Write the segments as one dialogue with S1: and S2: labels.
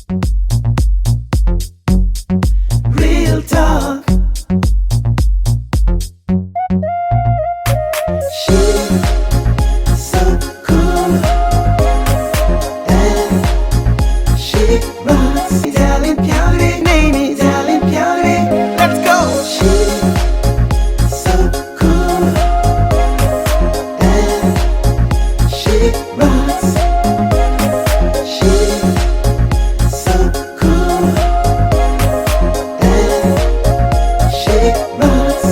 S1: Real talk. She's so cool and she rocks. Italian Piere, name is Italian Piere. Let's go. She's so cool and she rocks. She's so cool and she rocks.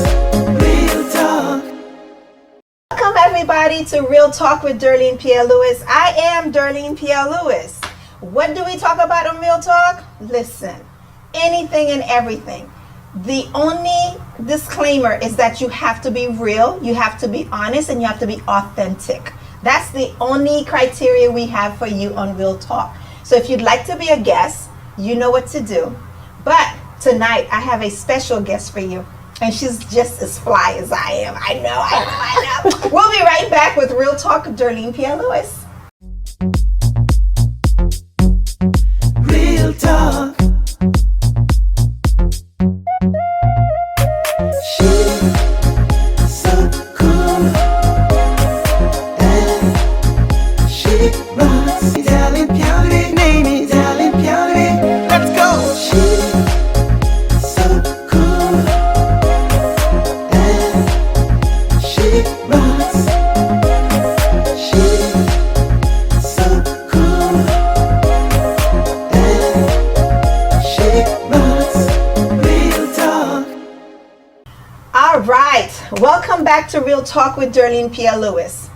S1: Real talk.
S2: Welcome everybody to Real Talk with Darlene Pierre-Louis. I am Darlene Pierre-Louis. What do we talk about on Real Talk? Listen, anything and everything. The only disclaimer is that you have to be real, you have to be honest, and you have to be authentic. That's the only criteria we have for you on Real Talk. So if you'd like to be a guest, you know what to do. But tonight I have a special guest for you. And she's just as fly as I am. I know. We'll be right back with Real Talk with Darlene Pierre-Louis.
S1: Real talk. She's so cool and she rocks. Italian Piere, name is Italian Piere. Let's go. She's so cool and she rocks. She's so cool and she rocks. Real talk.
S2: All right, welcome back to Real Talk with Darlene Pierre-Louis.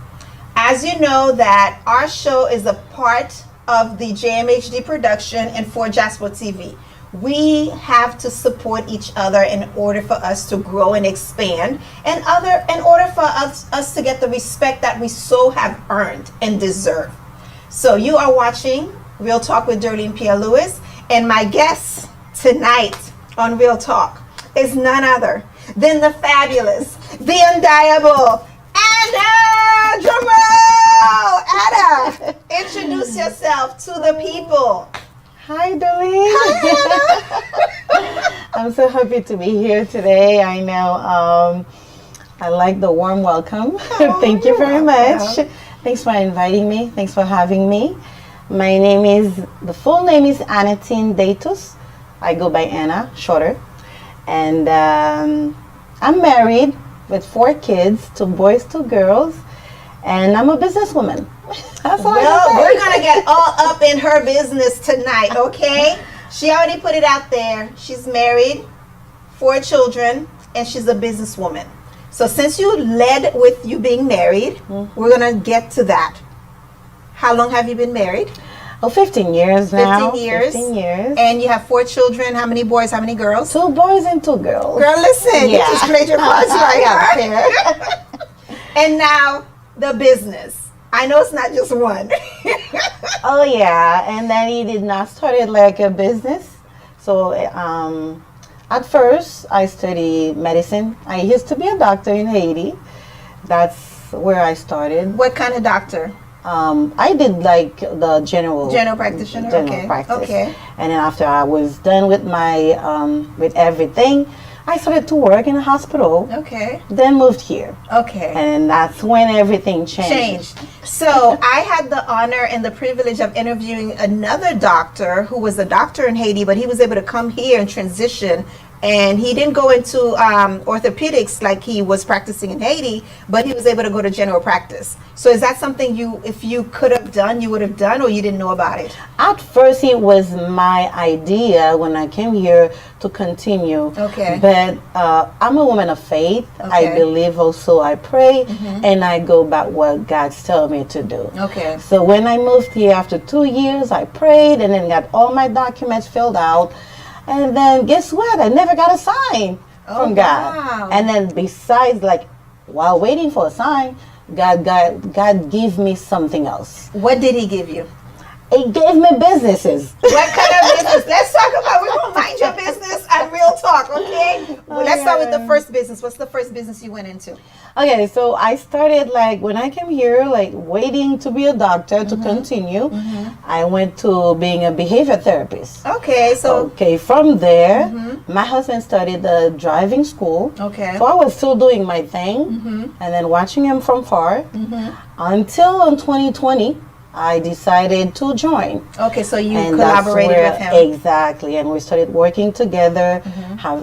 S2: As you know that our show is a part of the JMHD production and for Jasper TV. We have to support each other in order for us to grow and expand, and in order for us to get the respect that we so have earned and deserve. So you are watching Real Talk with Darlene Pierre-Louis, and my guest tonight on Real Talk is none other than the fabulous, the undeniable Anna Jamal. Anna, introduce yourself to the people.
S3: Hi, Darlene.
S2: Hi,
S3: I'm so happy to be here today. I know I like the warm welcome. Thank you very much. Thanks for inviting me. Thanks for having me. The full name is Anatine Datus. I go by Anna, shorter. And I'm married with 4 kids, 2 boys, 2 girls. And I'm a businesswoman. That's all
S2: well, we're going to get all up in her business tonight, okay? She already put it out there. She's married, 4 children, and she's a businesswoman. So since you led with you being married, we're going to get to that. How long have you been married?
S3: Oh, 15 years now.
S2: 15 years.
S3: 15 years.
S2: And you have 4 children. How many boys, how many girls?
S3: 2 boys and 2 girls.
S2: Girl, listen, you
S3: Yeah.
S2: just played your cards right.
S3: I got
S2: And now, the business. I know it's not just one.
S3: Oh yeah, and then he did not start it like a business. So at first I studied medicine. I used to be a doctor in Haiti. That's where I started.
S2: What kind of doctor?
S3: I did like the general
S2: Practitioner. Okay.
S3: practice.
S2: Okay.
S3: And then after I was done with my with everything, I started to work in a hospital.
S2: Okay.
S3: Then moved here.
S2: Okay.
S3: And that's when everything changed.
S2: So I had the honor and the privilege of interviewing another doctor who was a doctor in Haiti, but he was able to come here and transition. And he didn't go into orthopedics like he was practicing in Haiti, but he was able to go to general practice. So is that something if you could have done, you would have done, or you didn't know about it?
S3: At first, it was my idea when I came here to continue.
S2: Okay.
S3: But I'm a woman of faith.
S2: Okay.
S3: I believe also, I pray, and I go by what God's telling me to do.
S2: Okay.
S3: So when I moved here after 2 years, I prayed and then got all my documents filled out. And then guess what? I never got a sign from God.
S2: Wow.
S3: And then besides, like, while waiting for a sign, God gave me something else.
S2: What did he give you?
S3: He gave me businesses.
S2: What kind of business? Let's talk about, we're going to mind your business and real talk, okay? Well, let's start with the first business. What's the first business you went into?
S3: Okay, so I started, like, when I came here, like, waiting to be a doctor to continue. I went to being a behavior therapist.
S2: Okay, so
S3: Okay, from there, my husband started the driving school.
S2: Okay.
S3: So I was still doing my thing and then watching him from far until in 2020, I decided to join.
S2: okay, so you
S3: And that's
S2: collaborated
S3: where-
S2: with him.
S3: Exactly, and we started working together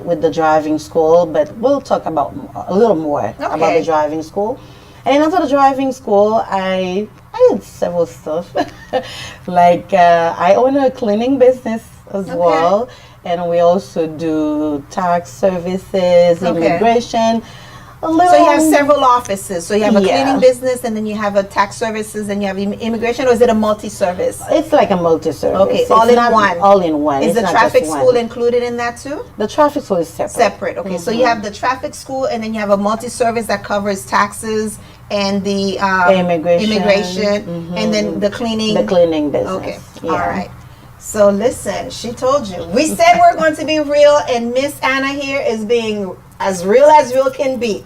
S3: with the driving school, but we'll talk about a little more about
S2: Okay.
S3: the driving school. And after the driving school, I did several stuff. Like I own a cleaning business as well, and we also do tax services, immigration. A little,
S2: So you have several offices. So you have a
S3: Yeah.
S2: cleaning business, and then you have a tax services, and you have immigration, or is it a multi-service?
S3: It's like a multi-service.
S2: Okay,
S3: It's
S2: all in
S3: not
S2: one.
S3: All in one.
S2: Is
S3: It's
S2: the
S3: not
S2: traffic
S3: just one.
S2: school included in that too?
S3: The traffic school is separate.
S2: Separate. Okay, so you have the traffic school, and then you have a multi-service that covers taxes and the
S3: Immigration.
S2: and then the cleaning.
S3: The cleaning business.
S2: Okay.
S3: Yeah.
S2: All right. So listen, she told you. We said we're going to be real, and Miss Anna here is being as real can be.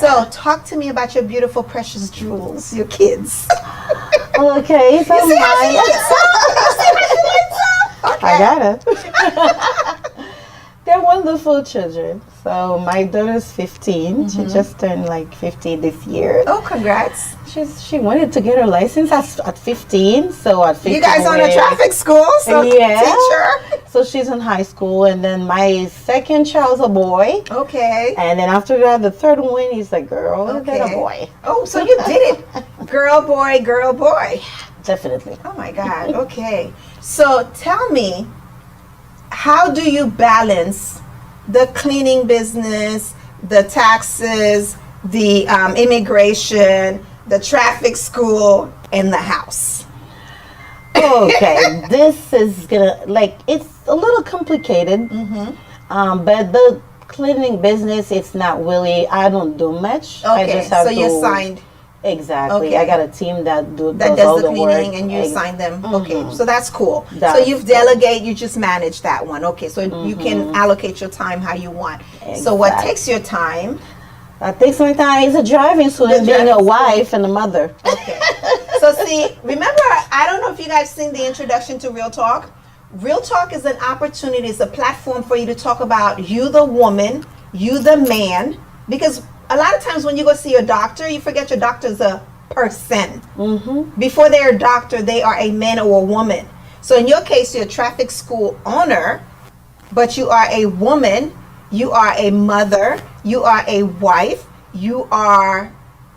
S2: So talk to me about your beautiful, precious jewels, your kids.
S3: Okay, so
S2: See how she
S3: mine.
S2: lights up? You see how she lights up? Okay.
S3: I got it. They're wonderful children. So my daughter's 15. She just turned like 15 this year.
S2: Oh, congrats.
S3: She wanted to get her license at 15. So at 15,
S2: You guys on a traffic school, so
S3: Yeah.
S2: teacher.
S3: So she's in high school, and then my second child's a boy.
S2: Okay.
S3: And then after that, the third one is a girl and then a
S2: Okay.
S3: boy.
S2: Oh, so you did it. Girl, boy, girl, boy.
S3: Definitely.
S2: Oh my God. Okay. So tell me, how do you balance the cleaning business, the taxes, the immigration, the traffic school, and the house?
S3: Okay, this is gonna, like, it's a little complicated, but the cleaning business, it's not really, I don't do much. I
S2: Okay.
S3: just have
S2: So
S3: to,
S2: you signed.
S3: Exactly.
S2: Okay.
S3: I got a team that
S2: That
S3: does all
S2: does the
S3: the
S2: cleaning
S3: work.
S2: and you sign them. Okay, so that's cool. So
S3: That's
S2: you've delegate, you just manage that one. Okay, so you can allocate your time how you want. So what
S3: Exactly.
S2: takes your time?
S3: I think sometimes it's a driving school and being a
S2: driving
S3: wife and a mother.
S2: Okay. So see, remember, I don't know if you guys seen the introduction to Real Talk. Real Talk is an opportunity, it's a platform for you to talk about you the woman, you the man, because a lot of times when you go see your doctor, you forget your doctor's a person. Before they're a doctor, they are a man or a woman. So in your case, you're a traffic school owner, but you are a woman, you are a mother, you are a wife, you are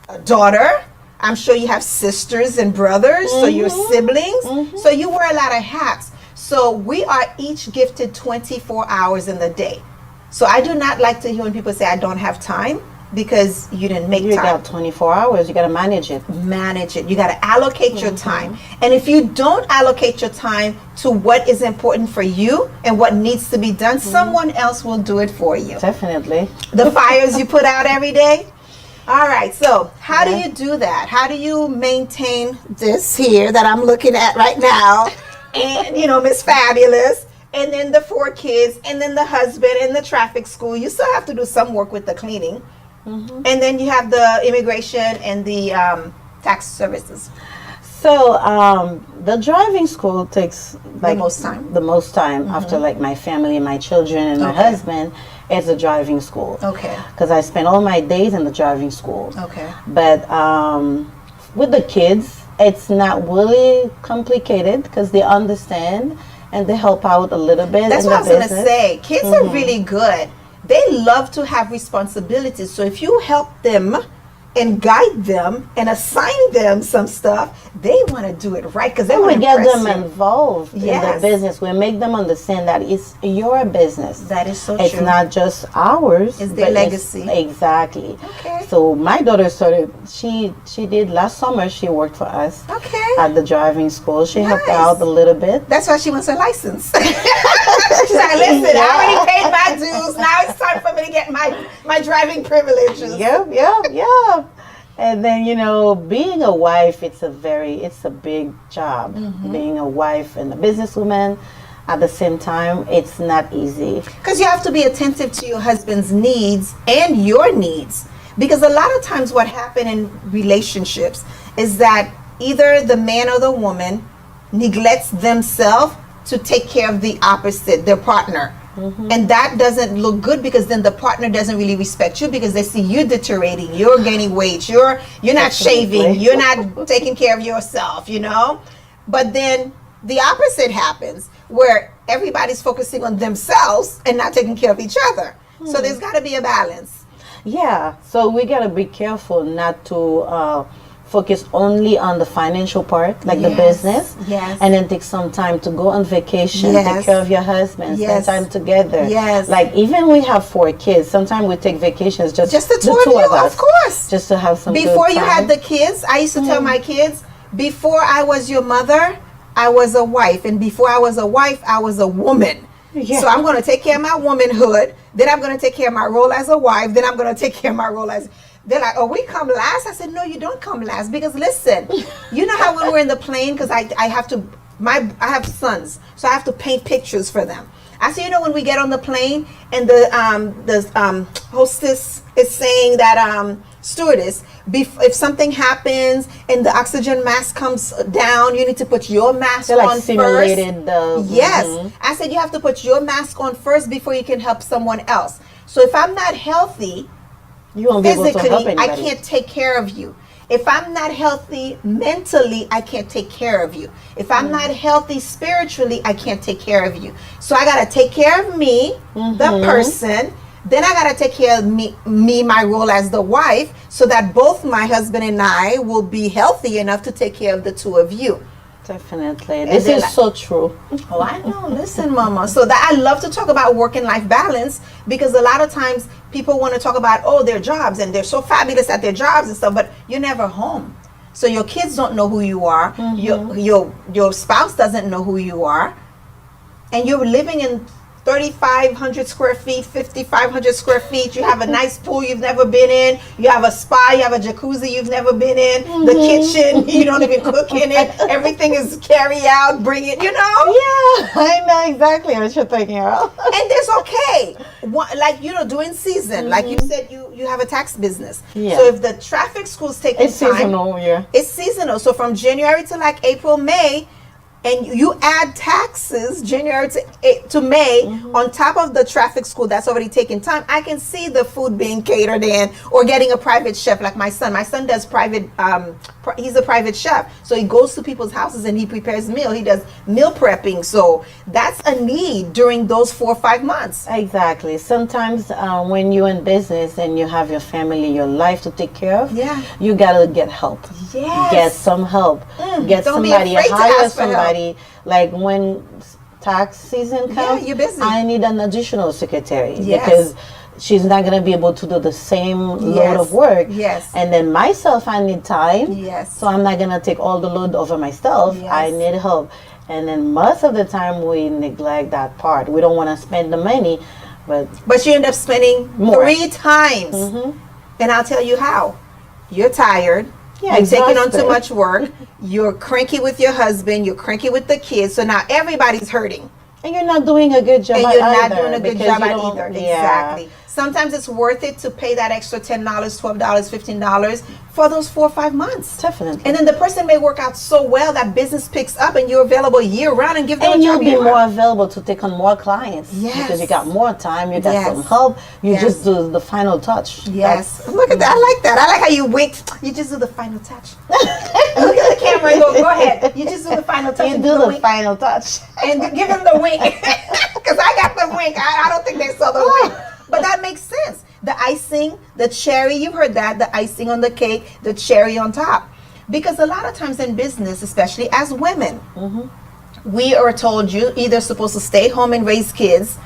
S2: a daughter. I'm sure you have sisters and brothers, so you're siblings. So you wear a lot of hats. So we are each gifted 24 hours in the day. So I do not like to hear when people say I don't have time, because you didn't make
S3: You
S2: time.
S3: got 24 hours, you got to manage it.
S2: Manage it. You got to allocate your time. And if you don't allocate your time to what is important for you and what needs to be done, someone else will do it for you.
S3: Definitely.
S2: The fires you put out every day. All right. So how do you do that? How do you maintain this here that I'm looking at right now? And, you know, Miss Fabulous. And then the 4 kids. And then the husband and the traffic school. You still have to do some work with the cleaning. And then you have the immigration and the tax services.
S3: So the driving school takes like
S2: most time.
S3: The most time after like my family, my children, and my
S2: Okay.
S3: husband. It's a driving school.
S2: Okay.
S3: Because I spend all my days in the driving school.
S2: Okay.
S3: But with the kids, it's not really complicated because they understand and they help out a little bit.
S2: That's
S3: in
S2: what I
S3: the
S2: was going to
S3: business.
S2: say. Kids are really good. They love to have responsibilities. So if you help them and guide them and assign them some stuff, they want to do it right because they
S3: And
S2: want
S3: we
S2: to
S3: get
S2: impress
S3: them
S2: you.
S3: involved in
S2: Yes.
S3: the business. We make them understand that it's your business.
S2: That is so
S3: It's
S2: true.
S3: not just ours.
S2: It's their
S3: but
S2: legacy.
S3: Exactly.
S2: Okay.
S3: So my daughter started. She did last summer. She worked for us
S2: Okay.
S3: at the driving school. She helped
S2: Nice.
S3: out a little bit.
S2: That's why she wants her license. She's like, listen, I already paid my dues. Now it's time for me to get my driving privileges.
S3: Yep. And then, you know, being a wife, it's a big job. Being a wife and a businesswoman at the same time, it's not easy.
S2: Because you have to be attentive to your husband's needs and your needs. Because a lot of times what happens in relationships is that either the man or the woman neglects themselves to take care of the opposite, their partner. And that doesn't look good, because then the partner doesn't really respect you, because they see you deteriorating, you're gaining weight, you're not shaving, you're not taking care of yourself, you know. But then the opposite happens, where everybody's focusing on themselves and not taking care of each other. So there's got to be a balance.
S3: Yeah, so we got to be careful not to focus only on the financial part, like the business, and then take some time to go on vacation, take care of your husband, spend time together. Like, even we have 4 kids, sometimes we take vacations just
S2: the two of us, of course,
S3: just to have some
S2: before
S3: good
S2: you
S3: time.
S2: had the kids. I used to tell my kids, before I was your mother, I was a wife, and before I was a wife, I was a woman. So I'm going to take care of my womanhood, then I'm going to take care of my role as a wife, then I'm going to take care of my role as... They're like, oh, we come last? I said, no, you don't come last, because listen, you know how when we're in the plane, because I have sons, so I have to paint pictures for them. I said, you know, when we get on the plane and the hostess is saying that, stewardess, if something happens and the oxygen mask comes down, you need to put your mask on
S3: simulated
S2: first. Yes. I said, you have to put your mask on first before you can help someone else. So if I'm not healthy,
S3: you won't be able to help
S2: physically,
S3: anybody.
S2: I can't take care of you. If I'm not healthy mentally, I can't take care of you. If I'm not healthy spiritually, I can't take care of you. So I got to take care of me, the person. Then I got to take care of me, my role as the wife, so that both my husband and I will be healthy enough to take care of the two of you.
S3: Definitely. This is so true.
S2: Oh, I know. Listen, Mama. So that I love to talk about work and life balance, because a lot of times people want to talk about, oh, their jobs, and they're so fabulous at their jobs and stuff, but you're never home. So your kids don't know who you are. Your spouse doesn't know who you are. And you're living in 3,500 square feet, 5,500 square feet. You have a nice pool you've never been in. You have a spa. You have a jacuzzi you've never been in. The kitchen, you don't even cook in it. Everything is carry out, bring it, you know?
S3: Yeah, I know exactly what you're talking about.
S2: And that's okay. Like, you know, during season, like you said, you have a tax business.
S3: Yeah.
S2: So if the traffic school's taking
S3: It's seasonal, yeah.
S2: It's seasonal. So from January to like April, May, and you add taxes January to May on top of the traffic school that's already taken time, I can see the food being catered in, or getting a private chef like my son. My son does private, he's a private chef. So he goes to people's houses and he prepares meal. He does meal prepping. So that's a need during those 4 or 5 months.
S3: Exactly. Sometimes when you're in business and you have your family, your life to take care of, you got to get help.
S2: Yes.
S3: Get some help. Get
S2: Don't be
S3: somebody,
S2: afraid to
S3: hire
S2: ask for help.
S3: somebody. Like when tax season comes,
S2: you're busy.
S3: I need an additional secretary,
S2: Yes.
S3: because she's not going to be able to do the same load of work.
S2: Yes.
S3: And then myself, I need time.
S2: Yes.
S3: So I'm not going to take all the load over myself.
S2: Yes.
S3: I need help. And then most of the time we neglect that part. We don't want to spend the money, but
S2: you end up spending
S3: more.
S2: 3 times. And I'll tell you how. You're tired.
S3: Yeah,
S2: you're taking on
S3: exhausted.
S2: too much work. You're cranky with your husband. You're cranky with the kids. So now everybody's hurting.
S3: And you're not doing a good job
S2: And
S3: at
S2: you're not
S3: either,
S2: doing a good
S3: because
S2: job
S3: you
S2: at
S3: don't-
S2: either.
S3: Yeah.
S2: Exactly. Sometimes it's worth it to pay that extra $10, $12, $15 for those 4 or 5 months.
S3: Definitely.
S2: And then the person may work out so well that business picks up and you're available year round and give them
S3: And
S2: a
S3: you'll
S2: job
S3: be
S2: year
S3: more
S2: round.
S3: available to take on more clients.
S2: Yes.
S3: Because you got more time, you got
S2: Yes.
S3: some help. You
S2: Yes.
S3: just do the final touch.
S2: Yes. Look at that. I like that. I like how you wink. You just do the final touch. Look at the camera and go ahead. You just do the final touch.
S3: You
S2: and
S3: do the
S2: wink.
S3: final touch.
S2: And give him the wink. Because I got the wink. I don't think they saw the wink. But that makes sense. The icing, the cherry, you've heard that, the icing on the cake, the cherry on top. Because a lot of times in business, especially as women, we are told you're either supposed to stay home and raise kids,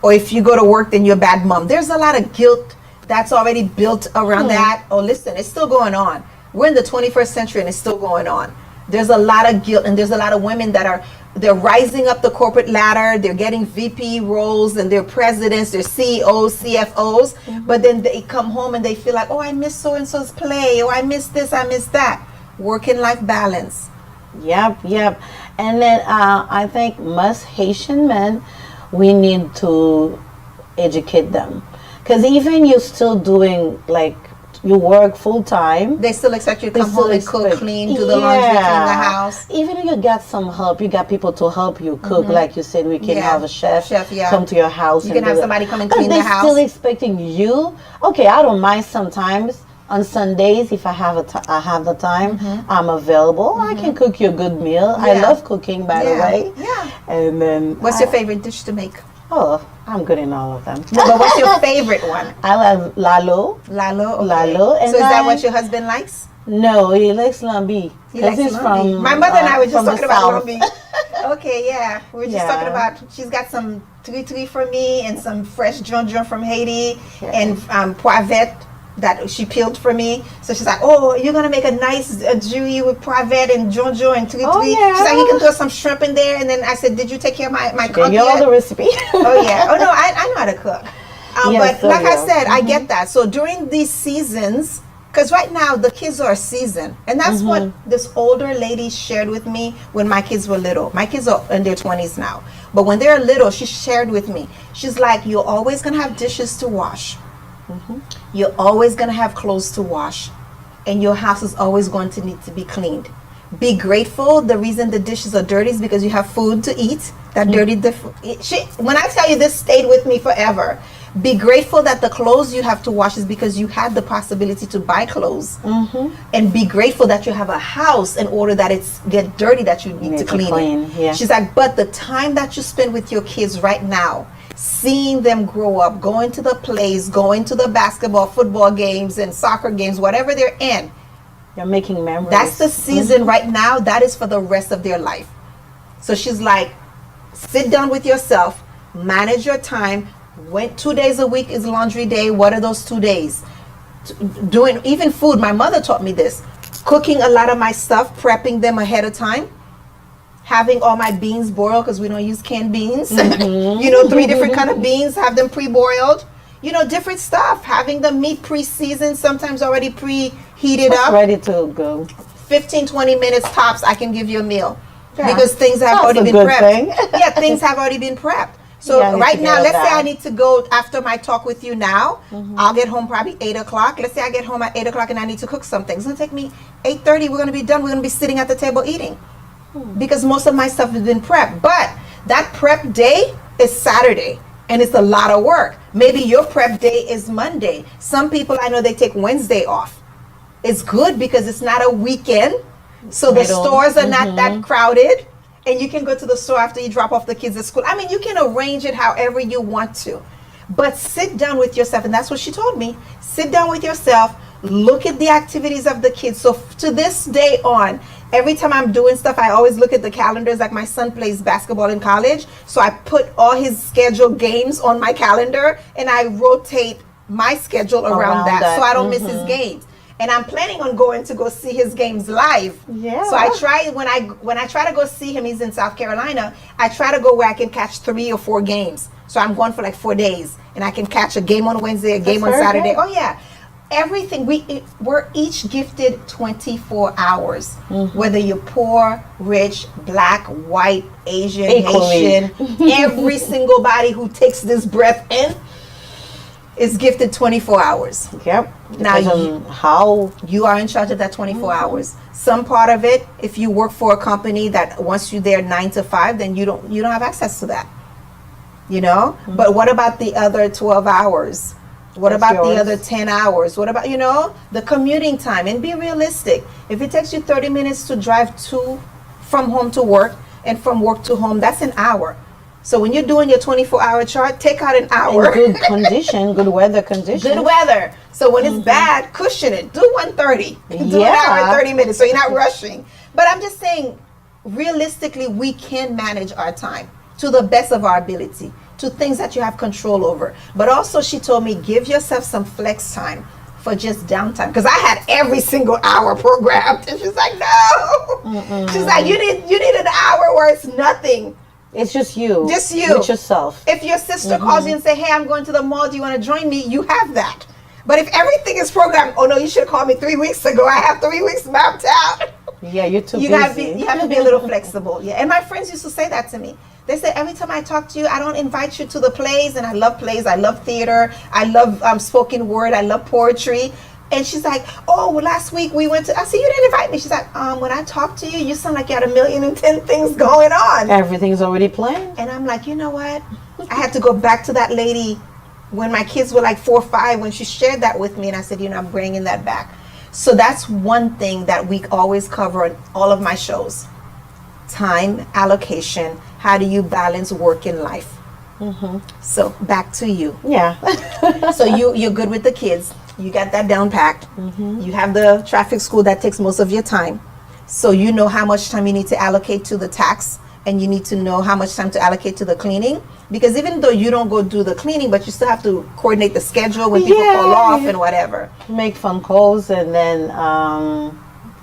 S2: or if you go to work, then you're a bad mom. There's a lot of guilt that's already built around that. Oh, listen, it's still going on. We're in the 21st century and it's still going on. There's a lot of guilt, and there's a lot of women that they're rising up the corporate ladder. They're getting VP roles, and they're presidents, they're CEOs, CFOs. But then they come home and they feel like, oh, I miss so-and-so's play. Oh, I miss this, I miss that. Work and life balance.
S3: Yep. And then I think most Haitian men, we need to educate them. Because even you're still doing like you work full time.
S2: They still expect you to
S3: They
S2: come home
S3: still
S2: and cook,
S3: expect-
S2: clean, do the laundry, clean the house.
S3: Even if you got some help, you got people to help you cook. Like you said, we can
S2: Yeah.
S3: have a chef,
S2: Yeah.
S3: come to your house.
S2: You
S3: and
S2: can have
S3: do it.
S2: somebody come and
S3: But
S2: clean the
S3: they're
S2: house.
S3: still expecting you. Okay, I don't mind sometimes. On Sundays, if I have I have the time, I'm available. I can cook you a good meal. I
S2: Yeah.
S3: love cooking, by the
S2: Yeah.
S3: way.
S2: Yeah.
S3: And then
S2: What's your favorite dish to make?
S3: Oh, I'm good in all of them.
S2: But what's your favorite one?
S3: I love lalo.
S2: Lalo. Okay.
S3: Lalo, and
S2: so is that
S3: I-
S2: what your husband likes?
S3: No, he likes lambi.
S2: He likes
S3: he's
S2: lambi.
S3: from
S2: My mother and I were just
S3: from the
S2: talking about
S3: south.
S2: lambi. Okay, yeah. We were just
S3: Yeah.
S2: talking about, she's got some tui for me and some fresh jonjon from Haiti and poivette that she peeled for me. So she's like, oh, you're going to make a nice jus with poivette and jonjon and tui.
S3: Oh, yeah.
S2: She's like, you can throw some shrimp in there. And then I said, did you take care of my
S3: Gave
S2: cook
S3: you all
S2: yet?
S3: the recipe.
S2: Oh yeah. Oh no, I know how to cook.
S3: Yes,
S2: but
S3: so
S2: like I
S3: yeah.
S2: said, I get that. So during these seasons, because right now the kids are a season, and that's what this older lady shared with me when my kids were little. My kids are in their 20s now, but when they're little, she shared with me. She's like, "You're always gonna have dishes to wash. You're always gonna have clothes to wash, and your house is always going to need to be cleaned." Be grateful. The reason the dishes are dirty is because you have food to eat. That dirty, when I tell you this stayed with me forever. Be grateful that the clothes you have to wash is because you had the possibility to buy clothes. And be grateful that you have a house in order that it's get dirty that you need to clean it.
S3: Yeah.
S2: She's like, but the time that you spend with your kids right now, seeing them grow up, going to the plays, going to the basketball, football games and soccer games, whatever they're in,
S3: You're making memories.
S2: that's the season right now. That is for the rest of their life. So she's like, sit down with yourself, manage your time. When 2 days a week is laundry day, what are those 2 days? Doing even food. My mother taught me this. Cooking a lot of my stuff, prepping them ahead of time. Having all my beans boiled because we don't use canned beans. 3 different kind of beans, have them pre-boiled. Different stuff. Having the meat pre-seasoned, sometimes already preheated up.
S3: ready to go.
S2: 15, 20 minutes tops, I can give you a meal.
S3: Yeah.
S2: Because things have
S3: That's
S2: already
S3: a
S2: been
S3: good
S2: prepped.
S3: thing.
S2: Yeah, things have already been prepped. So
S3: Yeah, I need
S2: right
S3: to
S2: now,
S3: get
S2: let's say
S3: that.
S2: I need to go after my talk with you now. I'll get home probably 8 o'clock. Let's say I get home at 8 o'clock and I need to cook something. It's going to take me 8:30. We're going to be done. We're going to be sitting at the table eating. Because most of my stuff has been prepped. But that prep day is Saturday. And it's a lot of work. Maybe your prep day is Monday. Some people I know they take Wednesday off. It's good because it's not a weekend. So the
S3: Middle.
S2: stores are not that crowded. And you can go to the store after you drop off the kids at school. I mean, you can arrange it however you want to. But sit down with yourself. And that's what she told me. Sit down with yourself. Look at the activities of the kids. So to this day on, every time I'm doing stuff, I always look at the calendars. Like my son plays basketball in college. So I put all his scheduled games on my calendar. And I rotate my schedule around that. So I don't miss his games. And I'm planning on going to go see his games live.
S3: Yeah.
S2: So I try when I try to go see him, he's in South Carolina. I try to go where I can catch 3 or 4 games. So I'm going for like 4 days, and I can catch a game on Wednesday, a game on
S3: very
S2: Saturday.
S3: good.
S2: Oh yeah, everything we're each gifted 24 hours. Whether you're poor, rich, black, white, Asian,
S3: Equally.
S2: Haitian, every single body who takes this breath in is gifted 24 hours.
S3: Yep.
S2: Now
S3: Depends on how.
S2: You are in charge of that 24 hours. Some part of it, if you work for a company that wants you there 9 to 5, then you don't have access to that. But what about the other 12 hours? What
S3: That's
S2: about the
S3: yours.
S2: other 10 hours? What about, the commuting time? And be realistic. If it takes you 30 minutes to drive from home to work and from work to home, that's an hour. So when you're doing your 24-hour chart, take out an hour.
S3: In good condition, good weather condition.
S2: Good weather. So when it's bad, cushion it. Do 130. Do an hour and 30 minutes so you're not rushing. But I'm just saying, realistically, we can manage our time to the best of our ability, to things that you have control over. But also she told me, give yourself some flex time for just downtime. Because I had every single hour programmed. And she's like, no. She's like, you need an hour where it's nothing.
S3: It's just you.
S2: Just you.
S3: With yourself.
S2: If your sister calls you and say, hey, I'm going to the mall, do you want to join me? You have that. But if everything is programmed, oh no, you should have called me 3 weeks ago. I have 3 weeks mapped out.
S3: Yeah, you're too busy.
S2: You have to be a little flexible. Yeah. And my friends used to say that to me. They said, every time I talk to you, I don't invite you to the plays. And I love plays. I love theater. I love spoken word. I love poetry. And she's like, oh, well, last week we went to, I said, you didn't invite me. She's like, when I talk to you, you sound like you had 1,000,010 things going on.
S3: Everything's already planned.
S2: And I'm like, you know what? I had to go back to that lady when my kids were like 4 or 5, when she shared that with me. And I said, I'm bringing that back. So that's one thing that we always cover on all of my shows. Time allocation. How do you balance work and life? So back to you.
S3: Yeah.
S2: So you're good with the kids. You got that down packed. You have the traffic school that takes most of your time. So you know how much time you need to allocate to the tax, and you need to know how much time to allocate to the cleaning. Because even though you don't go do the cleaning, but you still have to coordinate the schedule when people call off and whatever.
S3: Make phone calls and then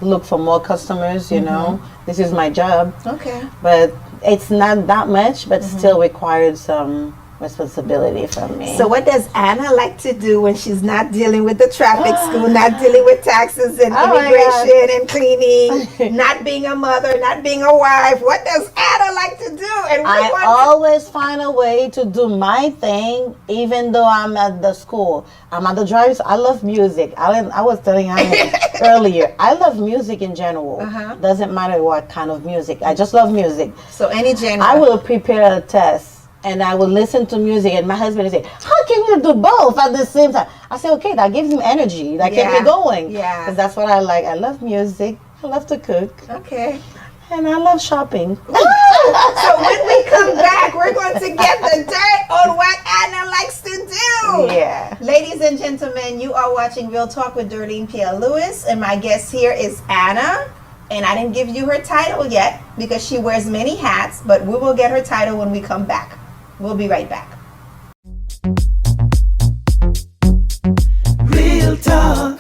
S3: look for more customers, you know. This is my job.
S2: Okay.
S3: But it's not that much, but still required some responsibility from me.
S2: So what does Anna like to do when she's not dealing with the traffic school, not dealing with taxes and immigration and cleaning, not being a mother, not being a wife? What does Anna like to do? And
S3: I always find a way to do my thing, even though I'm at the school. I'm at the drive. I love music. I was telling Anna earlier, I love music in general. Doesn't matter what kind of music. I just love music.
S2: So any genre.
S3: I will prepare a test. And I will listen to music, and my husband will say, how can you do both at the same time? I say, okay, that gives him energy. That keeps me going.
S2: Yeah.
S3: Because that's what I like. I love music. I love to cook.
S2: Okay.
S3: And I love shopping.
S2: So when we come back, we're going to get the dirt on what Anna likes to do.
S3: Yeah.
S2: Ladies and gentlemen, you are watching Real Talk with Darlene Pierre-Louis, and my guest here is Anna. And I didn't give you her title yet because she wears many hats, but we will get her title when we come back. We'll be right back.
S1: Real talk.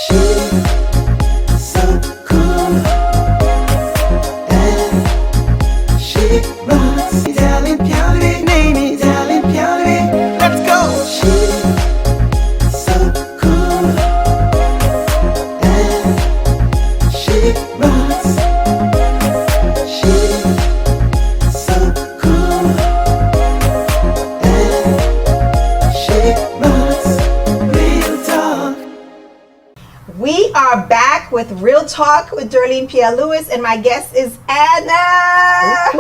S1: She's so cool, and she rocks. Italian Piere, name is Italian Piere. Let's go. She's so cool, and she rocks.
S2: We are back with Real Talk with Darlene Pierre-Louis, and my guest is Anna.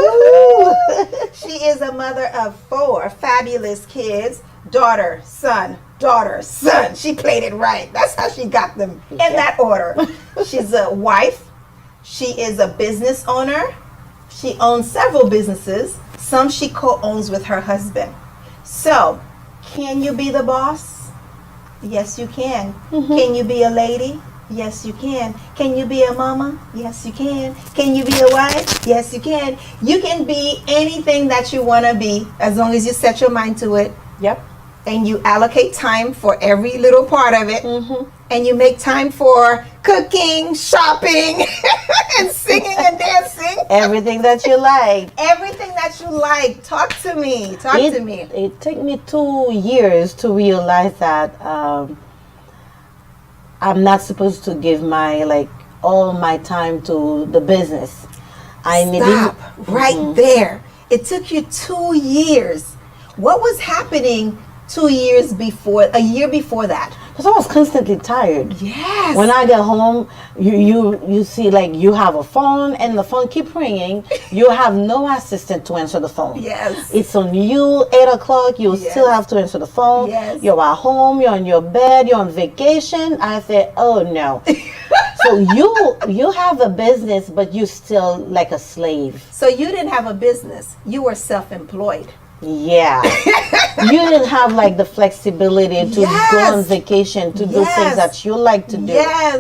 S2: She is a mother of 4 fabulous kids. Daughter, son, daughter, son. She played it right. That's how she got them in that order. She's a wife. She is a business owner. She owns several businesses. Some she co-owns with her husband. So, can you be the boss? Yes, you can. Can you be a lady? Yes, you can. Can you be a mama? Yes, you can. Can you be a wife? Yes, you can. You can be anything that you want to be as long as you set your mind to it.
S3: Yep.
S2: And you allocate time for every little part of it. And you make time for cooking, shopping, and singing and dancing.
S3: Everything that you like.
S2: Everything that you like. Talk to me. Talk to me.
S3: It took me 2 years to realize that I'm not supposed to give all my time to the business.
S2: Stop right there. It took you 2 years. What was happening 2 years before, a year before that?
S3: Because I was constantly tired.
S2: Yes.
S3: When I get home, you see you have a phone and the phone keep ringing. You have no assistant to answer the phone.
S2: Yes.
S3: It's on you, 8 o'clock. You still have to answer the phone.
S2: Yes.
S3: You're at home. You're on your bed. You're on vacation. I said, oh no. So you have a business, but you still like a slave.
S2: So you didn't have a business. You were self-employed.
S3: Yeah. You didn't have the flexibility to go on vacation, to do things that you like to do,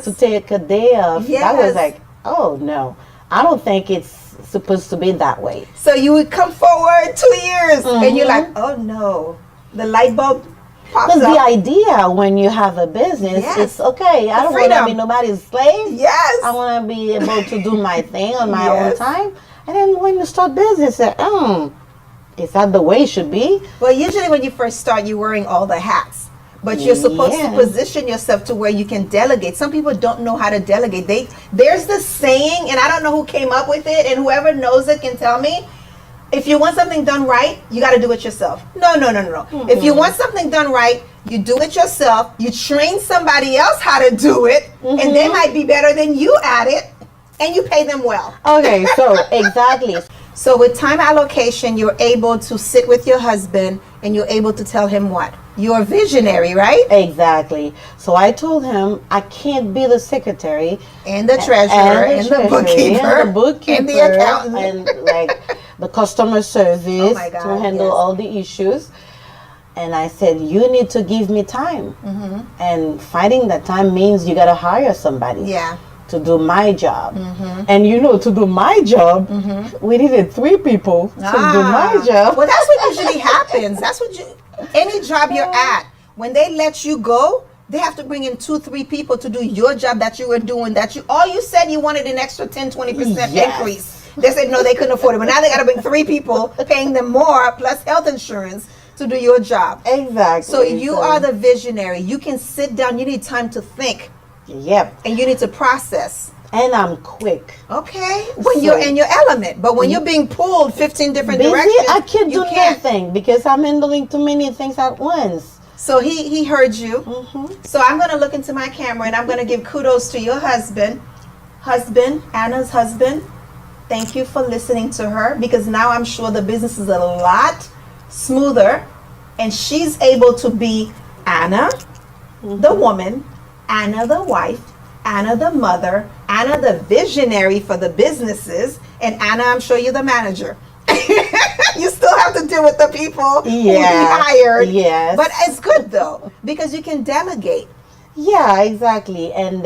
S3: to take a day off. That was oh no, I don't think it's supposed to be that way.
S2: So you would come forward 2 years and you're like, oh no, the light bulb pops up.
S3: Because the idea when you have a business, it's okay. I don't want to be nobody's slave.
S2: Yes.
S3: I want to be able to do my thing on my own time. And then when you start business, is that the way it should be?
S2: Well, usually when you first start, you're wearing all the hats. But you're supposed to position yourself to where you can delegate. Some people don't know how to delegate. There's this saying, and I don't know who came up with it, and whoever knows it can tell me. if you want something done right, you got to do it yourself. No. If you want something done right, you do it yourself. You train somebody else how to do it, and they might be better than you at it, and you pay them well.
S3: Okay, so exactly.
S2: So with time allocation, you're able to sit with your husband and you're able to tell him what? You're a visionary, right?
S3: Exactly. So I told him I can't be the secretary
S2: And the treasurer, and the bookkeeper, and the accountant.
S3: and like the customer service
S2: Oh my God,
S3: to handle
S2: yes.
S3: all the issues. And I said, you need to give me time. And finding that time means you got to hire somebody.
S2: Yeah.
S3: To do my job. And you know, to do my job, we needed 3 people to do my job.
S2: Well, that's what usually happens. That's what any job you're at, when they let you go, they have to bring in 2-3 people to do your job that you were doing. All you said you wanted an extra 10-20%
S3: Yes.
S2: increase. They said no, they couldn't afford it, but now they got to bring 3 people, paying them more plus health insurance to do your job.
S3: Exactly.
S2: So you are the visionary. You can sit down. You need time to think.
S3: Yep.
S2: And you need to process.
S3: And I'm quick.
S2: Okay. When you're in your element. But when you're being pulled 15 different
S3: Busy,
S2: directions,
S3: I can't
S2: you
S3: do nothing because I'm handling too many things at once.
S2: So he heard you. So I'm going to look into my camera and I'm going to give kudos to your husband. Anna's husband. Thank you for listening to her, because now I'm sure the business is a lot smoother and she's able to be Anna, the woman, Anna the wife, Anna the mother, Anna the visionary for the businesses, and Anna, I'm sure you're the manager. You still have to deal with the people who you hired.
S3: Yes.
S2: But it's good though, because you can delegate.
S3: Yeah, exactly. And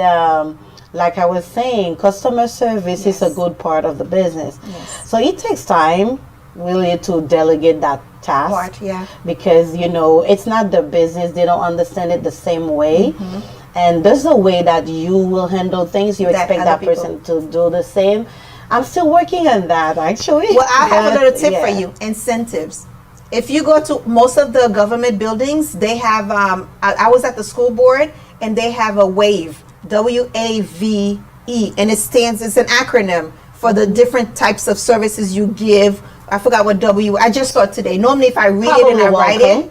S3: like I was saying, customer service is a good part of the business.
S2: Yes.
S3: So it takes time really to delegate that task.
S2: Part, yeah.
S3: Because, you know, it's not their business. They don't understand it the same way. And there's a way that you will handle things. You expect that person to do the same. I'm still working on that, actually.
S2: Well, I have a little tip for you. Incentives. If you go to most of the government buildings, they have, I was at the school board, and they have a WAVE, W-A-V-E, and it's an acronym for the different types of services you give. I forgot what I just saw it today. Normally, if I read it and I write it,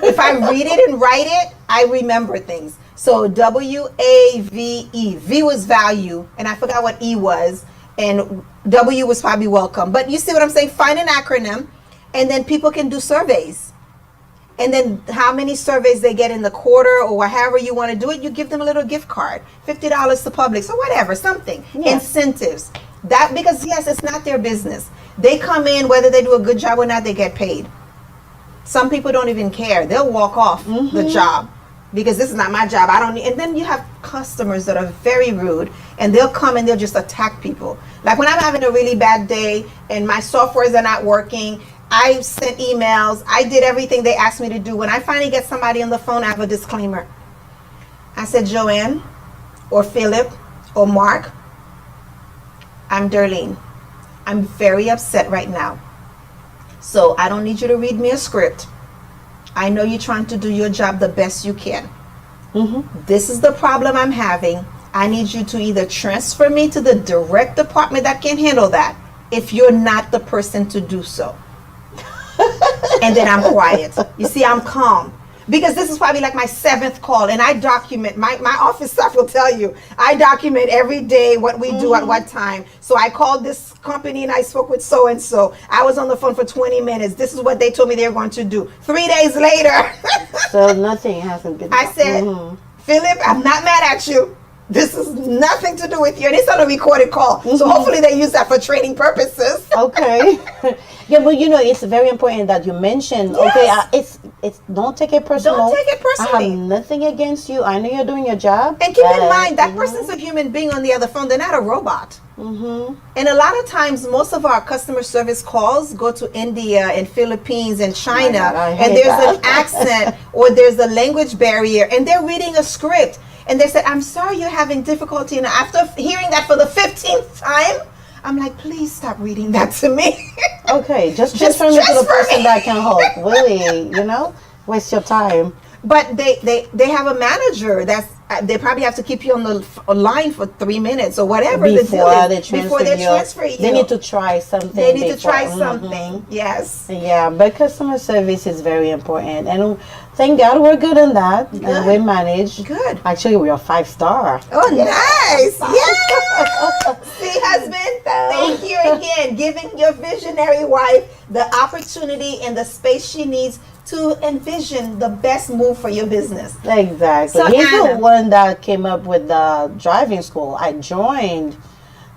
S2: if I read it and write it, I remember things. So W-A-V-E. V was value, and I forgot what E was, and W was probably welcome. But you see what I'm saying? Find an acronym, and then people can do surveys. And then how many surveys they get in the quarter or however you want to do it, you give them a little gift card, $50 to Publix or whatever, something. Yeah. Incentives. That, because yes, it's not their business. They come in, whether they do a good job or not, they get paid. Some people don't even care. They'll walk off the job because this is not my job. I don't need. And then you have customers that are very rude, and they'll come and they'll just attack people. Like when I'm having a really bad day and my softwares are not working, I sent emails. I did everything they asked me to do. When I finally get somebody on the phone, I have a disclaimer. I said, Joanne or Philip or Mark, I'm Darlene. I'm very upset right now. So I don't need you to read me a script. I know you're trying to do your job the best you can. This is the problem I'm having. I need you to either transfer me to the direct department that can handle that if you're not the person to do so. And then I'm quiet. You see, I'm calm. Because this is probably like my 7th call, and I document, my office staff will tell you, I document every day what we do at what time. So I called this company and I spoke with so-and-so. I was on the phone for 20 minutes. This is what they told me they were going to do. 3 days later.
S3: So nothing hasn't been done.
S2: I said, Philip, I'm not mad at you. This is nothing to do with you. And it's on a recorded call. So hopefully they use that for training purposes.
S3: Okay. Yeah, but you know, it's very important that you mentioned,
S2: Yes.
S3: it's don't take it personal.
S2: Don't take it personally.
S3: I have nothing against you. I know you're doing your job.
S2: And keep in mind, that person's a human being on the other phone. They're not a robot. And a lot of times, most of our customer service calls go to India and Philippines and China. And there's an accent or there's a language barrier. And they're reading a script. And they said, I'm sorry you're having difficulty. And after hearing that for the 15th time, I'm like, please stop reading that to me.
S3: Okay, just transfer me to the person that can help. Really, you know, waste your time.
S2: But they have a manager that's they probably have to keep you on the line for 3 minutes or whatever
S3: before they
S2: transfer you.
S3: They need to try something.
S2: They need to
S3: before.
S2: try something. Yes.
S3: Yeah, but customer service is very important, and thank God we're good on that.
S2: Good.
S3: And we manage.
S2: Good.
S3: Actually, we are 5-star.
S2: Oh, nice. Yeah. See, husband, thank you again. Giving your visionary wife the opportunity and the space she needs to envision the best move for your business.
S3: Exactly.
S2: So,
S3: He's
S2: Anna,
S3: the one that came up with the driving school. I joined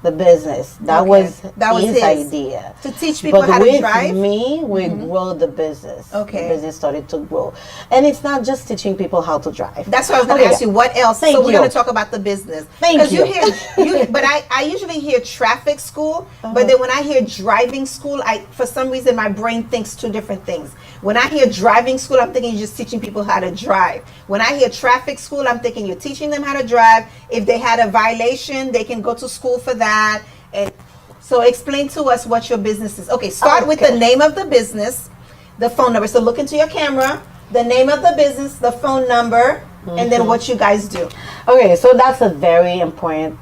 S3: the business. That was his idea.
S2: To teach people how to drive?
S3: But with me, we grow the business.
S2: Okay.
S3: The business started to grow. And it's not just teaching people how to drive.
S2: That's what I was going to ask you. What else?
S3: Thank
S2: so we're
S3: you.
S2: going to talk about the business.
S3: Thank you.
S2: But I usually hear traffic school, but then when I hear driving school, for some reason my brain thinks two different things. When I hear driving school, I'm thinking you're just teaching people how to drive. When I hear traffic school, I'm thinking you're teaching them how to drive. If they had a violation, they can go to school for that. And so explain to us what your business is. Okay, start with the name of the business, the phone number. So look into your camera, the name of the business, the phone number, and then what you guys do.
S3: Okay, so that's a very important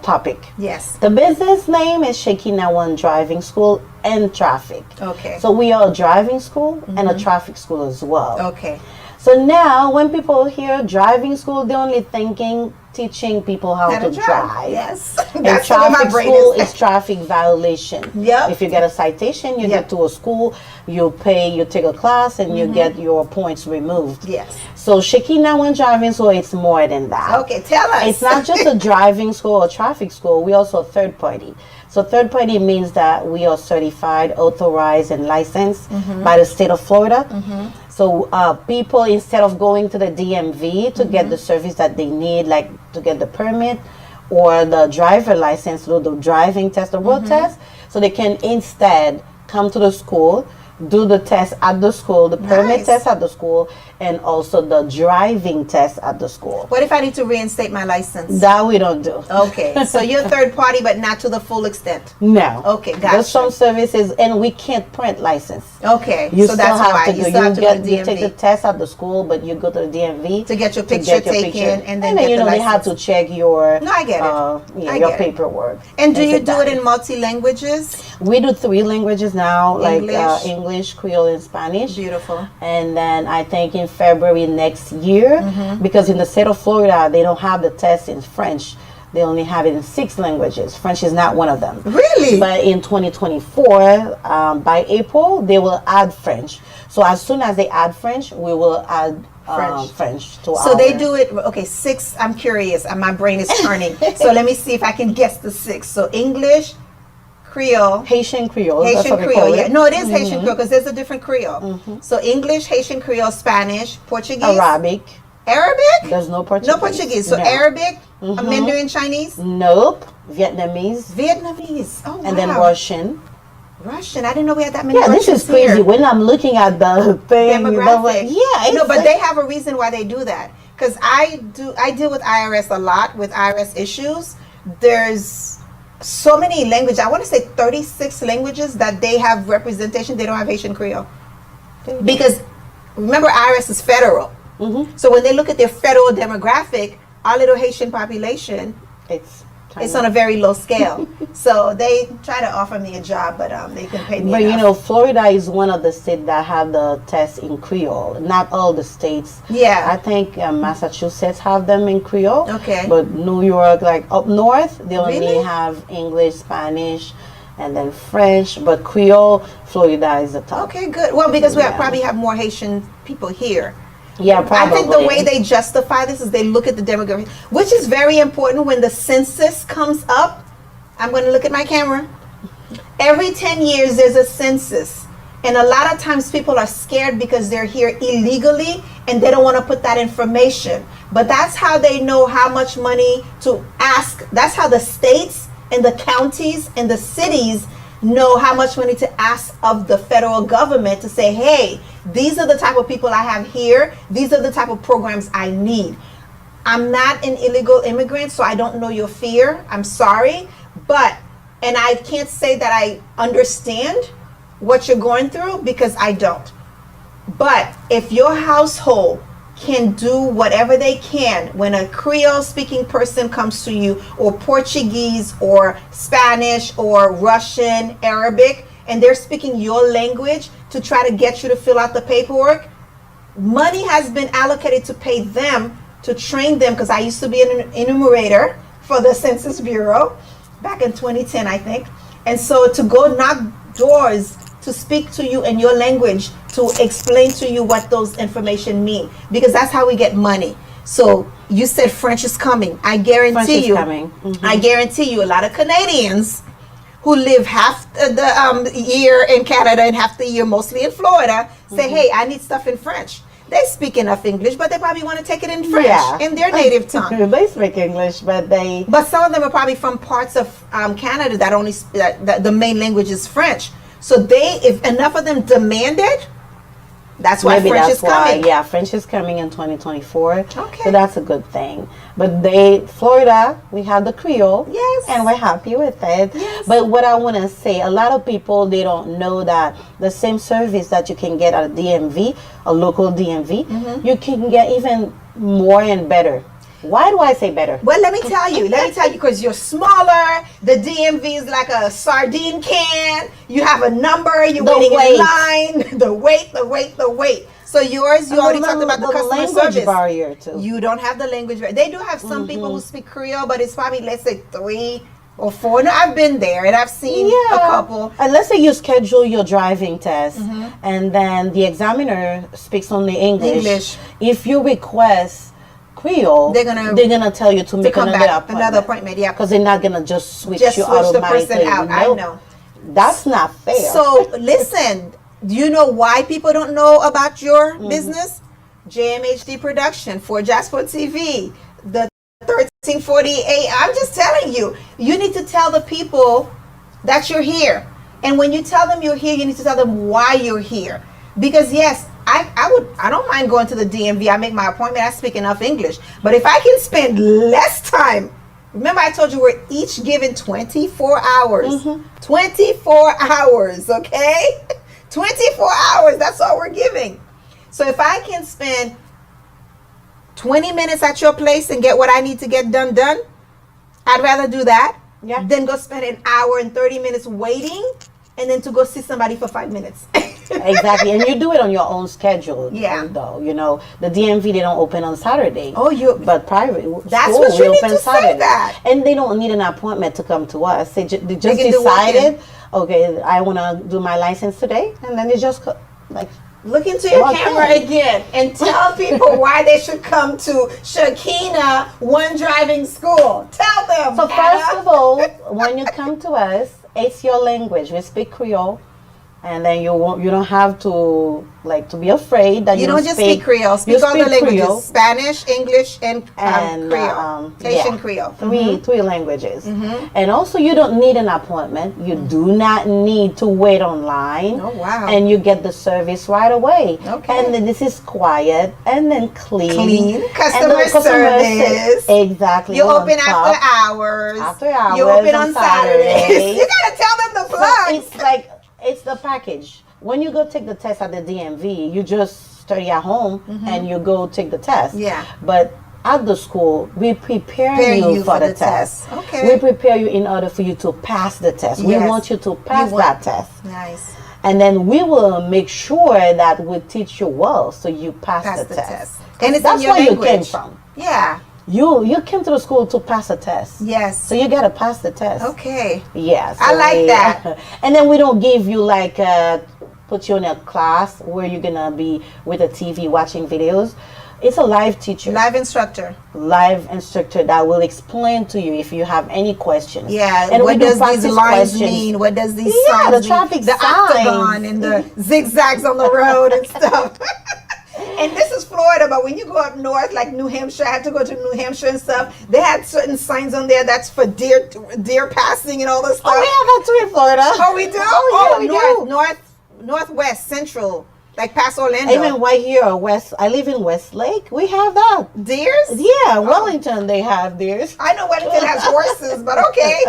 S3: topic.
S2: Yes.
S3: The business name is Shekina One Driving School and Traffic.
S2: Okay.
S3: So we are a driving school and a traffic school as well.
S2: Okay.
S3: So now when people hear driving school, they're only thinking teaching people how to drive.
S2: Yes.
S3: And
S2: That's what my
S3: traffic
S2: brain
S3: school
S2: is.
S3: is traffic violation.
S2: Yep.
S3: If you get a citation, you get to a school, you pay, you take a class, and you get your points removed.
S2: Yes.
S3: So Shekina One Driving School, it's more than that.
S2: Okay, tell us.
S3: It's not just a driving school or traffic school. We also third party. So third party means that we are certified, authorized, and licensed by the state of Florida. So people, instead of going to the DMV to get the service that they need, like to get the permit or the driver license, or the driving test, the road test, so they can instead come to the school, do the test at the school, the permit test at the school, and also the driving test at the school.
S2: What if I need to reinstate my license?
S3: That we don't do.
S2: Okay, so you're third party, but not to the full extent.
S3: No.
S2: Okay, gotcha.
S3: There's some services, and we can't print license.
S2: Okay,
S3: You
S2: so
S3: still
S2: that's
S3: have
S2: why
S3: to
S2: you
S3: do.
S2: still have to go to
S3: You take the
S2: DMV
S3: test at the school, but you go to the DMV
S2: to get your picture taken, and then get
S3: you know
S2: the
S3: they have
S2: license.
S3: to check your.
S2: No, I get it. I
S3: your
S2: get it.
S3: paperwork.
S2: And do
S3: things
S2: you
S3: like
S2: do
S3: that.
S2: it in multi-languages?
S3: We do 3 languages now,
S2: English.
S3: like English, Creole, and Spanish.
S2: Beautiful.
S3: And then I think in February next year, because in the state of Florida, they don't have the test in French. They only have it in 6 languages. French is not one of them.
S2: Really?
S3: But in 2024, by April, they will add French. So as soon as they add French, we will add French to
S2: So they do it, okay, 6, I'm curious, and my brain is turning. So let me see if I can guess the 6. So English, Creole.
S3: Haitian Creole. that's
S2: Haitian
S3: what they
S2: Creole,
S3: call
S2: yeah.
S3: it.
S2: No, it is Haitian Creole because there's a different Creole. So English, Haitian Creole, Spanish, Portuguese.
S3: Arabic.
S2: Arabic?
S3: There's no Portuguese.
S2: No Portuguese. So
S3: No.
S2: Arabic, Mandarin Chinese,
S3: Nope. Vietnamese.
S2: Vietnamese. Oh, wow.
S3: And then Russian.
S2: Russian. I didn't know we had that many
S3: Yeah, this
S2: Russians
S3: is crazy.
S2: here.
S3: When I'm looking at the thing,
S2: Demographic. No, but
S3: like-
S2: they have a reason why they do that. Because I deal with IRS a lot, with IRS issues. There's so many languages. I want to say 36 languages that they have representation. They don't have Haitian Creole. Because remember, IRS is federal. So when they look at their federal demographic, our little Haitian population,
S3: it's
S2: it's on a very low scale. So they try to offer me a job, but they couldn't pay me
S3: But
S2: enough.
S3: you know, Florida is one of the states that have the test in Creole. Not all the states.
S2: Yeah.
S3: I think Massachusetts have them in Creole.
S2: Okay.
S3: But New York, like up north, they only
S2: Really?
S3: have English, Spanish, and then French. But Creole, Florida is the top.
S2: Okay, good. Well, because we
S3: Yeah.
S2: probably have more Haitian people here.
S3: Yeah,
S2: I
S3: probably.
S2: think the way they justify this is they look at the demographic, which is very important when the census comes up. I'm going to look at my camera. Every 10 years, there's a census. And a lot of times people are scared because they're here illegally and they don't want to put that information. But that's how they know how much money to ask. That's how the states and the counties and the cities know how much money to ask of the federal government to say, hey, these are the type of people I have here. These are the type of programs I need. I'm not an illegal immigrant, so I don't know your fear. I'm sorry. And I can't say that I understand what you're going through because I don't. But if your household can do whatever they can when a Creole speaking person comes to you, or Portuguese or Spanish or Russian, Arabic, and they're speaking your language to try to get you to fill out the paperwork. Money has been allocated to pay them, to train them, because I used to be an enumerator for the Census Bureau back in 2010, I think. And so to go knock doors, to speak to you in your language, to explain to you what those information mean, because that's how we get money. So you said French is coming. I guarantee you, I guarantee you, a lot of Canadians who live half the year in Canada and half the year mostly in Florida say, hey, I need stuff in French. They speak enough English, but they probably want to take it in French, in their native tongue.
S3: They speak English, but
S2: some of them are probably from parts of Canada that only that the main language is French. So if enough of them demand it, that's why French is coming.
S3: Yeah, French is coming in 2024.
S2: Okay.
S3: So that's a good thing. But Florida, we have the Creole.
S2: Yes.
S3: And we're happy with it.
S2: Yes.
S3: But what I want to say, a lot of people, they don't know that the same service that you can get at a DMV, a local DMV, you can get even more and better. Why do I say better?
S2: Well, let me tell you, because you're smaller. The DMV is like a sardine can. You have a number. You're waiting in line. The wait. So yours, you already talked about the customer service
S3: barrier too.
S2: You don't have the language barrier. They do have some people who speak Creole, but it's probably, let's say, 3 or 4. No, I've been there and I've seen a couple.
S3: And let's say you schedule your driving test, and then the examiner speaks only English. If you request Creole, they're gonna tell you to make another appointment.
S2: Yeah,
S3: because they're not gonna just switch you automatically.
S2: The person out. I know.
S3: That's not fair.
S2: So listen, do you know why people don't know about your business? JMHD Production, for Jasper TV, the 1348. I'm just telling you, you need to tell the people that you're here, and when you tell them you're here, you need to tell them why you're here. Because yes, I don't mind going to the DMV. I make my appointment. I speak enough English. But if I can spend less time, remember I told you we're each given 24 hours. 24 hours, okay? 24 hours, that's all we're giving. So if I can spend 20 minutes at your place and get what I need to get done, I'd rather do that than go spend an hour and 30 minutes waiting and then to go see somebody for 5 minutes.
S3: Exactly, and you do it on your own schedule.
S2: Yeah.
S3: Though, you know, the DMV, they don't open on Saturday.
S2: But
S3: private
S2: that's
S3: school,
S2: what you need
S3: open
S2: to
S3: Saturday.
S2: say that.
S3: And they don't need an appointment to come to us. They just decided, okay, I want to do my license today, and then they just
S2: look into your camera again and tell people why they should come to Shakina One Driving School. Tell them.
S3: So first of all, when you come to us, it's your language. We speak Creole. And then you don't have to be afraid that
S2: you don't just speak Creole. Speak all the languages:
S3: Creole,
S2: Spanish, English, and Creole, Haitian Creole.
S3: Three languages. And also, you don't need an appointment. You do not need to wait online.
S2: Oh wow!
S3: And you get the service right away.
S2: Okay.
S3: And then this is quiet and then clean.
S2: Customer service.
S3: Exactly.
S2: You open after hours.
S3: After hours.
S2: You open on Saturdays. You gotta tell them the plugs.
S3: So it's the package. When you go take the test at the DMV, you just study at home and you go take the test.
S2: Yeah.
S3: But at the school, we prepare you for the test.
S2: Okay.
S3: We prepare you in order for you to pass the test.
S2: Yes.
S3: We want you to pass that test.
S2: Nice.
S3: And then we will make sure that we teach you well so you pass the test.
S2: And it's
S3: that's
S2: in your
S3: where
S2: language.
S3: You came from.
S2: Yeah.
S3: You came to the school to pass a test.
S2: Yes.
S3: So you got to pass the test.
S2: Okay.
S3: Yes.
S2: I like that.
S3: And then we don't give you put you in a class where you're going to be with a TV watching videos. It's a live teacher.
S2: Live instructor.
S3: Live instructor that will explain to you if you have any questions.
S2: Yeah.
S3: And
S2: what does these lines mean? What does these signs
S3: the
S2: mean?
S3: traffic
S2: the
S3: signs.
S2: octagon and the zigzags on the road and stuff. And this is Florida, but when you go up north, like New Hampshire, I had to go to New Hampshire and stuff. They had certain signs on there that's for deer passing and all this stuff.
S3: Oh, we have that too in Florida.
S2: Oh, we do?
S3: Oh, yeah, we
S2: do. Northwest, central, like past Orlando.
S3: Even right here, West. I live in Westlake. We have that.
S2: Deers?
S3: Yeah, Wellington, they have deers.
S2: I know Wellington has horses, but okay.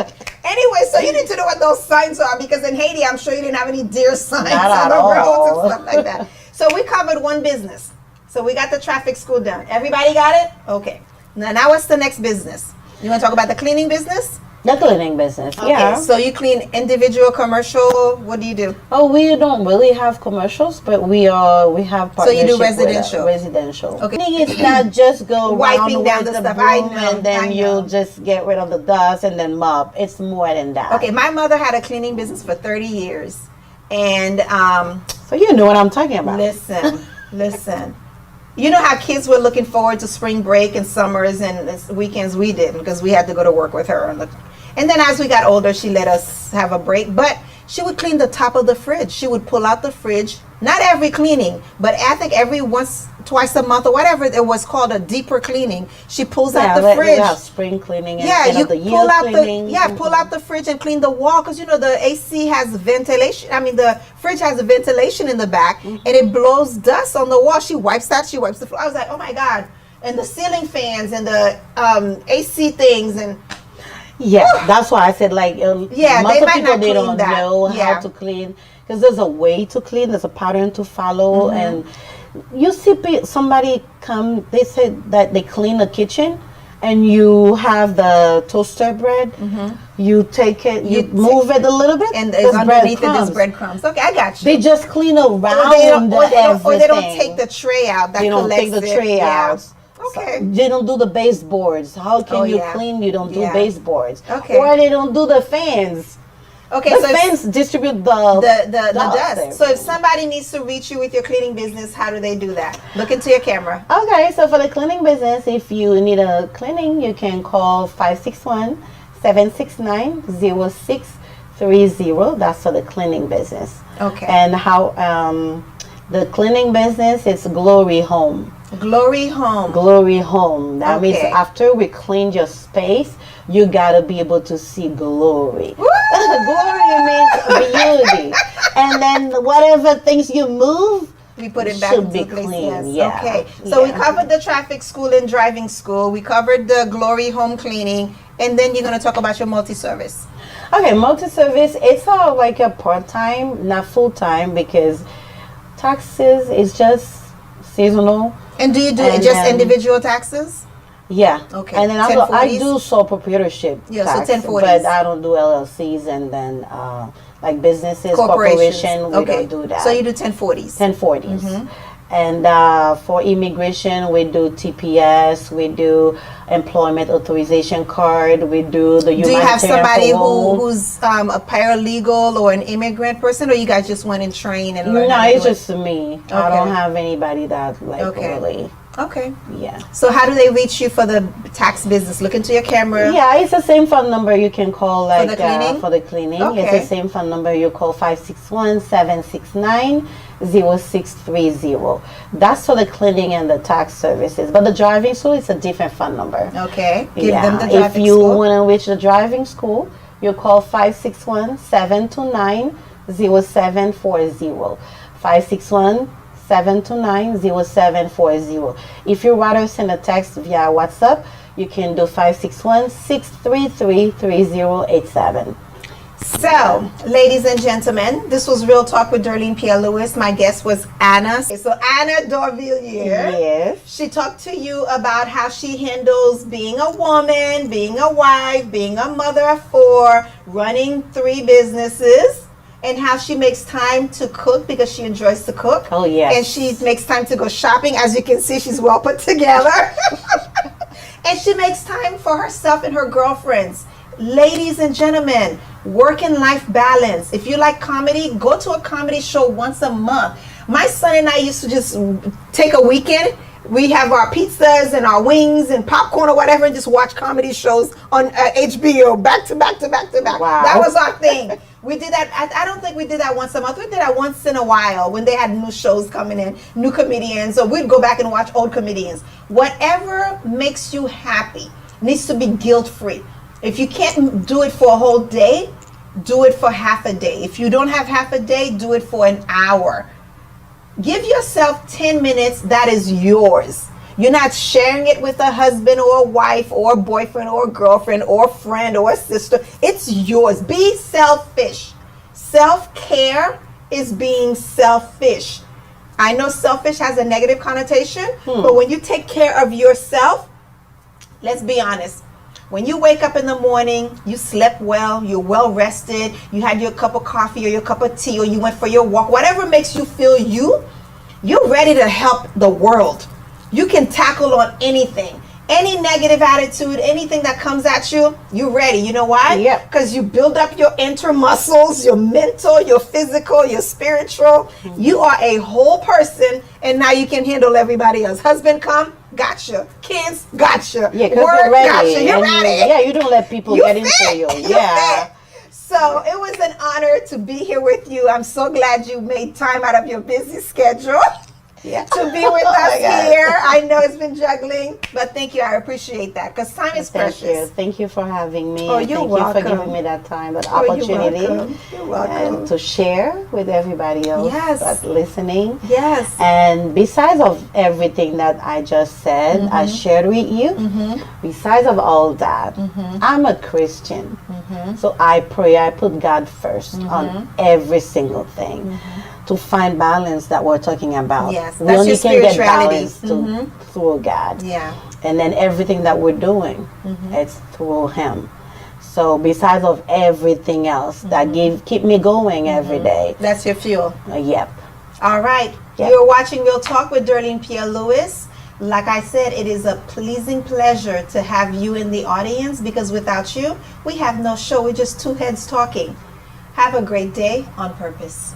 S2: Anyway, so you need to know what those signs are, because in Haiti, I'm sure you didn't have any deer signs on the roads and stuff like that. So we covered one business. So we got the traffic school done. Everybody got it? Okay. Now what's the next business? You want to talk about the cleaning business?
S3: The cleaning business,
S2: Okay,
S3: yeah.
S2: so you clean individual, commercial. What do you do?
S3: Oh, we don't really have commercials, but we have
S2: So you do
S3: partnership with,
S2: residential?
S3: residential.
S2: Okay.
S3: Cleaning is not just go
S2: Wiping
S3: around
S2: down
S3: with
S2: the
S3: the
S2: stuff. I
S3: broom
S2: know,
S3: and then
S2: I know.
S3: you just get rid of the dust and then mop. It's more than that.
S2: Okay, my mother had a cleaning business for 30 years. And
S3: So you know what I'm talking about.
S2: listen. You know how kids were looking forward to spring break and summers and weekends? We didn't, because we had to go to work with her. And then as we got older, she let us have a break. But she would clean the top of the fridge. She would pull out the fridge. Not every cleaning, but I think every twice a month or whatever it was called, a deeper cleaning. She pulls out the fridge.
S3: We have spring cleaning and
S2: Yeah,
S3: end
S2: you
S3: of the year
S2: pull out
S3: cleaning.
S2: pull out the fridge and clean the wall, because you know the AC has ventilation. I mean, the fridge has a ventilation in the back, and it blows dust on the wall. She wipes that. She wipes the floor. I was like, oh my god! And the ceiling fans and the AC things and.
S3: Yeah, that's why I said most
S2: they
S3: of
S2: might
S3: people
S2: not
S3: they
S2: clean
S3: don't
S2: that.
S3: know
S2: Yeah.
S3: how to clean, because there's a way to clean, there's a pattern to follow,
S2: Mm-hmm.
S3: and you see somebody come. They said that they clean the kitchen, and you have the toaster bread. You take it, you move it a little bit,
S2: And
S3: there's
S2: underneath it, there's
S3: breadcrumbs.
S2: breadcrumbs. Okay, I got you.
S3: They just clean around
S2: or they don't
S3: everything.
S2: take the tray out. That
S3: They don't take
S2: collects
S3: the
S2: it.
S3: tray
S2: Yeah.
S3: out.
S2: Okay.
S3: They don't do the baseboards. How can
S2: Oh,
S3: you
S2: yeah.
S3: clean? You don't do
S2: Yeah.
S3: baseboards.
S2: Okay.
S3: Or they don't do the fans.
S2: Okay,
S3: The
S2: so if-
S3: fans distribute
S2: the
S3: dust.
S2: dust. So if somebody needs to reach you with your cleaning business, how do they do that? Look into your camera.
S3: Okay, so for the cleaning business, if you need a cleaning, you can call 561-769-0630. That's for the cleaning business.
S2: Okay.
S3: And how the cleaning business is Glory Home.
S2: Glory Home.
S3: Glory Home. That means
S2: Okay.
S3: after we cleaned your space, you gotta be able to see glory. Glory means beauty. And then whatever things you move,
S2: We put it back
S3: should
S2: into
S3: be
S2: place.
S3: clean.
S2: Yes.
S3: Yeah.
S2: Okay. So we
S3: Yeah.
S2: covered the traffic school and driving school. We covered the Glory Home cleaning, and then you're gonna talk about your multi-service.
S3: Okay, multi-service, it's like a part-time, not full-time, because taxes is just seasonal.
S2: And do you do
S3: And
S2: just
S3: then-
S2: individual taxes?
S3: Yeah.
S2: Okay.
S3: And then I
S2: 1040s?
S3: do sole proprietorship
S2: Yeah, so
S3: tax,
S2: 1040s.
S3: but I don't do LLCs and then like businesses,
S2: Corporations.
S3: corporation, we
S2: Okay.
S3: don't do that.
S2: So you do 1040s.
S3: 1040s.
S2: Mm-hmm.
S3: And for immigration, we do TPS, we do employment authorization card, we do the
S2: Do you
S3: humanitarian
S2: have somebody
S3: parole.
S2: who's a paralegal or an immigrant person, or you guys just went and trained and learned?
S3: No,
S2: how to
S3: it's
S2: do it?
S3: just me. I
S2: Okay.
S3: don't have anybody that
S2: Okay.
S3: really,
S2: Okay.
S3: yeah.
S2: So how do they reach you for the tax business? Look into your camera.
S3: Yeah, it's the same phone number you can call
S2: the cleaning?
S3: for the cleaning.
S2: Okay.
S3: It's the same phone number you call 561-769-0630. That's for the cleaning and the tax services. But the driving school is a different phone number.
S2: Okay. Give
S3: Yeah.
S2: them the
S3: If
S2: driving
S3: you
S2: school.
S3: want to reach the driving school, you call 561-729-0740. 561-729-0740. If you rather send a text via WhatsApp, you can do 561-633-3087.
S2: So, ladies and gentlemen, this was Real Talk with Darlene Pierre-Louis. My guest was Anna. So, Anna Dorvilier.
S3: Yes.
S2: She talked to you about how she handles being a woman, being a wife, being a mother of 4, running 3 businesses, and how she makes time to cook because she enjoys to cook.
S3: Oh, yes.
S2: And she makes time to go shopping. As you can see, she's well put together. And she makes time for herself and her girlfriends. Ladies and gentlemen, work and life balance. If you like comedy, go to a comedy show once a month. My son and I used to just take a weekend. We have our pizzas and our wings and popcorn or whatever and just watch comedy shows on HBO back to back to back to back.
S3: Wow.
S2: That was our thing. We did that. I don't think we did that once a month. We did that once in a while when they had new shows coming in, new comedians. So we'd go back and watch old comedians. Whatever makes you happy needs to be guilt-free. If you can't do it for a whole day, do it for half a day. If you don't have half a day, do it for an hour. Give yourself 10 minutes that is yours. You're not sharing it with a husband or a wife or a boyfriend or a girlfriend or a friend or a sister. It's yours. Be selfish. Self-care is being selfish. I know selfish has a negative connotation, but when you take care of yourself, let's be honest. When you wake up in the morning, you slept well, you're well rested, you had your cup of coffee or your cup of tea, or you went for your walk, whatever makes you feel you're ready to help the world. You can tackle on anything. Any negative attitude, anything that comes at you, you're ready. You know why?
S3: Yep.
S2: Because you build up your inner muscles, your mental, your physical, your spiritual. You are a whole person, and now you can handle everybody else. Husband come, gotcha. Kids, gotcha.
S3: Yeah, because
S2: Work,
S3: you're ready.
S2: gotcha. You're ready.
S3: Yeah, you don't let people get into you.
S2: You
S3: Yeah.
S2: fit. So it was an honor to be here with you. I'm so glad you made time out of your busy schedule.
S3: Yeah.
S2: To be with us here. I know it's been juggling, but thank you. I appreciate that because time is
S3: Thank
S2: precious.
S3: you. Thank you for having me.
S2: Oh,
S3: and
S2: you're
S3: thank
S2: welcome.
S3: you for giving me that time, that
S2: Oh, you're
S3: opportunity.
S2: welcome. You're welcome.
S3: And to share with everybody else
S2: Yes.
S3: that's listening.
S2: Yes.
S3: And besides of everything that I just said, I shared with you, besides of all that, I'm a Christian. So I pray, I put God first on every single thing. To find balance that we're talking about.
S2: Yes,
S3: we
S2: that's
S3: only
S2: your
S3: can get
S2: spirituality.
S3: balance through God.
S2: Yeah.
S3: And then everything that we're doing, it's through Him. So besides of everything else that keep me going every day.
S2: That's your fuel.
S3: Yep.
S2: All right.
S3: Yep.
S2: You're watching Real Talk with Darlene Pierre-Louis. Like I said, it is a pleasing pleasure to have you in the audience because without you, we have no show. We're just two heads talking. Have a great day on purpose.